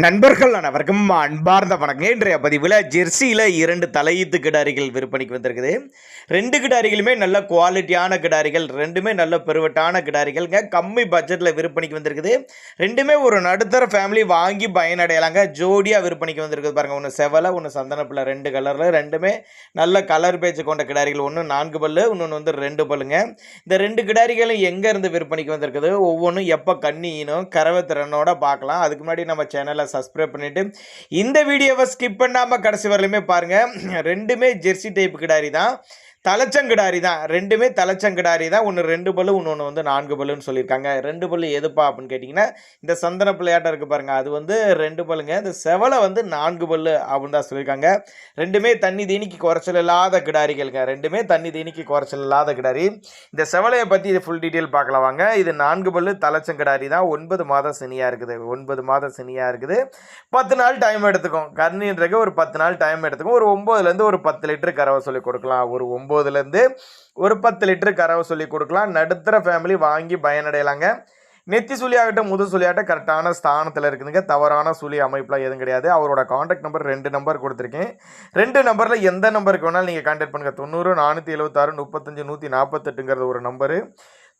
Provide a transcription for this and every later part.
நண்பர்கள் அனைவருக்கும் அன்பார்ந்த வணக்கம். இன்றைய பதிவில் ஜெர்சியில் 2 தலையீத்து கிடாரிகள் விற்பனைக்கு வந்திருக்குது. 2 கிடாரிகளுமே நல்ல குவாலிட்டியான கிடாரிகள், ரெண்டுமே நல்ல பெருவட்டான கிடாரிகள்ங்க. கம்மி பட்ஜெட்டில் விற்பனைக்கு வந்திருக்குது. ரெண்டுமே ஒரு நடுத்தர ஃபேமிலி வாங்கி பயனடையலாங்க. ஜோடியாக விற்பனைக்கு வந்திருக்குது பாருங்கள். ஒன்று செவலை, ஒன்று சந்தனப்பில், 2 கலரில், ரெண்டுமே நல்ல கலர் பேச்சு கொண்ட கிடாரிகள். ஒன்று 4 பல்லு, இன்னொன்று வந்து 2 பல்லுங்க. இந்த 2 கிடாரிகளும் எங்கேருந்து விற்பனைக்கு வந்திருக்குது, ஒவ்வொன்றும் எப்போ கண்ணினும் கறவை திறனோட பார்க்கலாம். அதுக்கு முன்னாடி நம்ம சேனலை சப்ஸ்கிரைப் பண்ணிட்டு இந்த வீடியோவை ஸ்கிப் பண்ணாம கடைசி வரலையுமே பாருங்க. ரெண்டுமே ஜெர்சி டைப் கிடாரி தான், தலைச்சங்கிடாரி தான். ரெண்டுமே தலைச்சங்கிடாரி தான். ஒன்று 2 பல்லு, இன்னொன்று வந்து 4 பல்லுன்னு சொல்லியிருக்காங்க. 2 பல்லு எதுப்பா அப்படின்னு கேட்டிங்கன்னா, இந்த சந்தன பிள்ளையாட்டம் இருக்குது பாருங்கள், அது வந்து 2 பல்லுங்க. இந்த செவலை வந்து 4 பல்லு அப்படின்னு தான் சொல்லியிருக்காங்க. ரெண்டுமே தண்ணி தீனிக்கு குறைச்சல் இல்லாத கிடாரிகளுங்க. ரெண்டுமே தண்ணி தீனிக்கு குறைச்சல் இல்லாத கிடாரி. இந்த செவலையை பற்றி இது ஃபுல் டீட்டெயில் பார்க்கலாம் வாங்க. இது 4 பல்லு தலைச்சங்கிடாரி தான். 9 மாதம் சினியாக இருக்குது. 9 மாதம் சினியாக இருக்குது. 10 நாள் டைம் எடுத்துக்கும். கண்ணின்றக்கு ஒரு 10 நாள் டைம் எடுத்துக்கும். ஒரு 9லேருந்து ஒரு 10 லிட்டர் கறவை சொல்லி கொடுக்கலாம். ஒரு 9லேருந்து ஒரு 10 லிட்டர் கறவை சொல்லி கொடுக்கலாம். நடுத்தர ஃபேமிலி வாங்கி பயனடையலாங்க. நெத்தி சுழி ஆகட்டும், முது சுழி ஆகட்டும் கரெக்டான ஸ்தானத்தில் இருக்குதுங்க. தவறான சுழி அமைப்பில் எதுவும் கிடையாது. அவரோட காண்டாக்ட் நம்பர் 2 நம்பர் கொடுத்துருக்கேன். 2 நம்பரில் எந்த நம்பருக்கு வேணாலும் நீங்கள் கான்டாக்ட் பண்ணுங்கள். 90 476 35 148ங்கிறது ஒரு நம்பரு,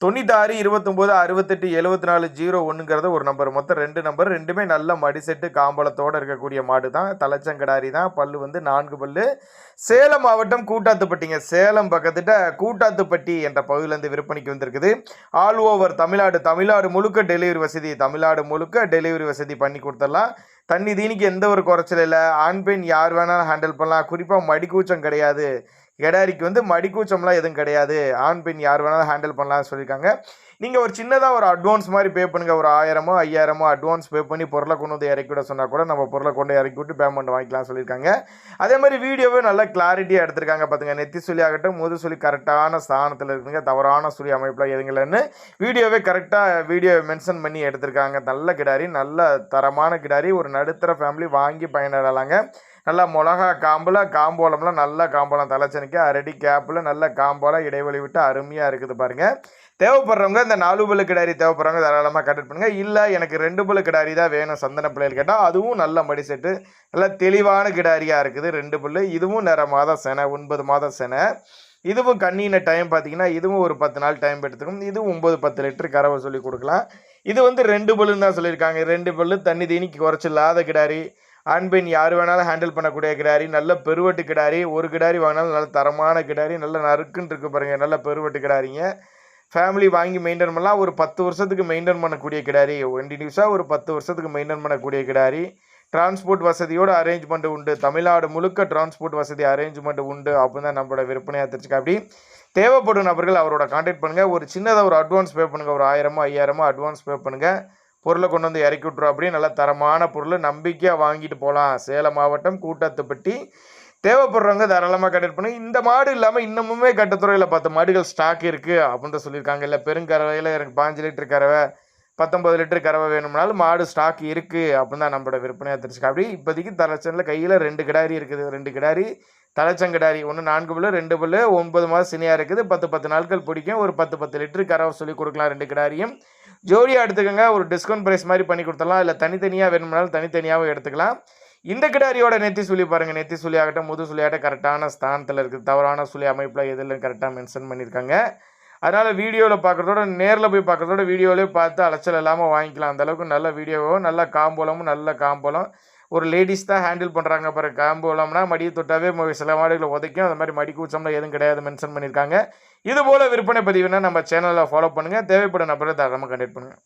96 29 68 74 01ங்கிறது ஒரு நம்பர். மொத்தம் 2 நம்பர். ரெண்டுமே நல்ல மடிசெட்டு காம்பளத்தோடு இருக்கக்கூடிய மாடு தான். தலைச்சங்கடாரி தான். பல்லு வந்து 4 பல்லு. சேலம் மாவட்டம் கூட்டாத்துப்பட்டிங்க. சேலம் பக்கத்துட்ட கூட்டாத்துப்பட்டி என்ற பகுதியிலேருந்து விற்பனைக்கு வந்திருக்குது. ஆல் ஓவர் தமிழ்நாடு முழுக்க டெலிவரி வசதி, தமிழ்நாடு முழுக்க டெலிவரி வசதி பண்ணி கொடுத்துடலாம். தண்ணி தீனிக்கு எந்த ஒரு குறைச்சல் இல்லை. ஆண் பெண் யார் வேணாலும் ஹேண்டில் பண்ணலாம். குறிப்பாக மடிக்கூச்சம் கிடையாது. கிடாரிக்கு வந்து மடிக்கூச்சம்லாம் எதுவும் கிடையாது. ஆண் பெண் யார் வேணாலும் ஹேண்டில் பண்ணலாம்னு சொல்லியிருக்காங்க. நீங்கள் ஒரு சின்னதாக ஒரு அட்வான்ஸ் மாதிரி பே பண்ணுங்கள். ஒரு 1000மோ 5000மோ அட்வான்ஸ் பே பண்ணி பொருளை கொண்டு வந்து இறக்கி விட சொன்னால் கூட நம்ம பொருளை கொண்டு இறக்கி விட்டு பேமெண்ட் வாங்கிக்கலாம் சொல்லியிருக்காங்க. அதே மாதிரி வீடியோவே நல்லா கிளாரிட்டியாக எடுத்திருக்காங்க பார்த்துங்க. நெத்தி சொல்லி ஆகட்டும், முது சொல்லி கரெக்டான ஸ்தானத்தில் இருக்குதுங்க. தவறான சொல்லி அமைப்பில் எதுங்களைன்னு வீடியோவே கரெக்டாக வீடியோ மென்ஷன் பண்ணி எடுத்திருக்காங்க. நல்ல கிடாரி, நல்ல தரமான கிடாரி. ஒரு நடுத்தர ஃபேமிலி வாங்கி பயனிடலாங்க. நல்லா மிளகா காம்பில் காம்போலம்லாம் நல்ல காம்போலம், தலைச்சனிக்கு அரடி கேப்பில் நல்ல காம்போலம் இடைவெளி விட்டு அருமையாக இருக்குது பாருங்கள். தேவைப்படுறவங்க இந்த 4 பல்லு கிடாரி தேவைப்படுறவங்க தாராளமாக கான்டாக்ட் பண்ணுங்கள். இல்லை எனக்கு 2 பல்லு கிடாரி தான் வேணும் சந்தன பிள்ளைகள் கேட்டால் அதுவும் நல்ல மடிசெட்டு, நல்ல தெளிவான கிடாரியாக இருக்குது. 2 பல்லு. இதுவும் நேர மாதம் செனை, 9 மாதம் செனை. இதுவும் கண்ணின டைம் பார்த்தீங்கன்னா இதுவும் ஒரு 10 நாள் டைம் எடுத்துக்கும். இதுவும் 9-10 லிட்டர் கறவை சொல்லி கொடுக்கலாம். இது வந்து 2 பல்லுன்னு தான் சொல்லியிருக்காங்க. 2 பல்லு தண்ணி தீனிக்கு குறைச்சில்லாத கிடாரி. ஆண் பெண் யார் வேணாலும் ஹேண்டில் பண்ணக்கூடிய கிடாரி. நல்ல பெருவட்டு கிடாரி. ஒரு கிடாரி வாங்கினாலும் நல்ல தரமான கிடாரி. நல்ல நறுக்குன்னு இருக்குது பாருங்கள். நல்ல பெருவட்டு கிடாரிங்க. ஃபேமிலி வாங்கி மெயின்டைன் பண்ணலாம். ஒரு 10 வருஷத்துக்கு மெயின்டைன் பண்ணக்கூடிய கிடாரி. கண்டினியூஸாக ஒரு 10 வருஷத்துக்கு மெயின்டைன் பண்ணக்கூடிய கிடாரி. டிரான்ஸ்போர்ட் வசதியோடு அரேஞ்ச்மெண்ட் உண்டு. தமிழ்நாடு முழுக்க டிரான்ஸ்போர்ட் வசதி அரேஞ்ச்மெண்ட் உண்டு அப்படின்னு தான் நம்மளோட விற்பனையாக தெரிஞ்சுக்க. அப்படி தேவைப்படும் நபர்கள் அவரோட கான்டாக்ட் பண்ணுங்கள். ஒரு சின்னதாக ஒரு அட்வான்ஸ் பே பண்ணுங்கள். ஒரு 1000மோ 5000மோ அட்வான்ஸ் பே பண்ணுங்கள். பொருளை கொண்டு வந்து இறக்கி விட்ருவோம். அப்படியே நல்ல தரமான பொருள் நம்பிக்கையாக வாங்கிட்டு போகலாம். சேலம் மாவட்டம் கூட்டாத்துப்பட்டி. தேவைப்படுறவங்க தாராளமாக கான்டாக்ட் பண்ணுங்க. இந்த மாடு இல்லாமல் இன்னமுமே கட்டத்துறையில் 10 மாடுகள் ஸ்டாக் இருக்குது அப்படின்னு சொல்லியிருக்காங்க. இல்லை பெருங்கறவையில் எனக்கு 5 லிட்டர் கறவை 19 லிட்டர் கறவை வேணும்னாலும் மாடு ஸ்டாக் இருக்குது அப்படின்னு தான் நம்மளோட விற்பனையாக தெரிஞ்சுக்க. அப்படி இப்போதைக்கு தலைச்சனில் கையில் 2 கிடாரி இருக்குது. 2 கிடாரி தலைச்சங்கிடாரி. ஒன்று 4 பல்லு, 2 பல்லு, 9 மாதம் சினியாக இருக்குது. 10 நாட்கள் பிடிக்கும். ஒரு 10 லிட்டர் கறவை சொல்லி கொடுக்கலாம். 2 கிடாரியும் ஜோடியாக எடுத்துக்கோங்க. ஒரு டிஸ்கவுண்ட் ப்ரைஸ் மாதிரி பண்ணி கொடுத்துடலாம். இல்லை தனித்தனியாக வேணும்னாலும் தனித்தனியாகவும் எடுத்துக்கலாம். இந்த கிடாரியோட நெத்தி சுழி பாருங்கள். நெத்தி சுழி ஆகட்டும், முது சுழி ஆகட்டும் கரெக்டான ஸ்தானத்தில் இருக்குது. தவறான சுழி அமைப்பில் எதில் கரெக்டாக மென்ஷன் பண்ணியிருக்காங்க. அதனால் வீடியோவில் பார்க்குறதோட நேரில் போய் பார்க்குறதோட வீடியோவிலே பார்த்து அலைச்சல் இல்லாமல் வாங்கிக்கலாம். அந்தளவுக்கு நல்ல வீடியோவும் நல்ல காம்போலமும் நல்ல காம்போலம். ஒரு லேடிஸ் தான் ஹேண்டில் பண்ணுறாங்க பாருங்கள். காம்போலம்னா மடியை தொட்டாவே சில மாடுகளை உதைக்கும். அந்த மாதிரி மடி கூச்சம்லாம் எதுவும் கிடையாது மென்ஷன் பண்ணியிருக்காங்க. இது போல் விற்பனை பதிவுனா நம்ம சேனலில் ஃபாலோ பண்ணுங்கள். தேவைப்படும் நபரை தாராளமாக கான்டாக்ட் பண்ணுங்கள்.